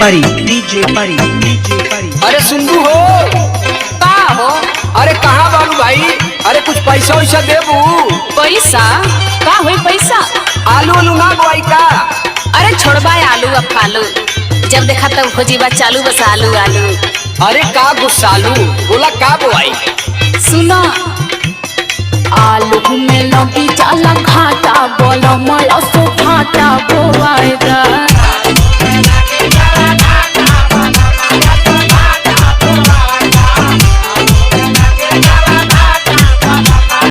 परी डीजे परी डीजे परी। अरे सुनबू हो का हो? अरे कहाँ बालू भाई? अरे कुछ पैसा वैसा देबू? पैसा का होई पैसा? आलू आलू ना बोई का? अरे छोड़बा आलू अब फालू, जब देखा तब खोजीबा चालू बस आलू आलू। अरे का गुस्सालू बोला का बोई? सुनो आलू में लगी जाला घाटा, बोलो मला सो घाटा बोआएगा।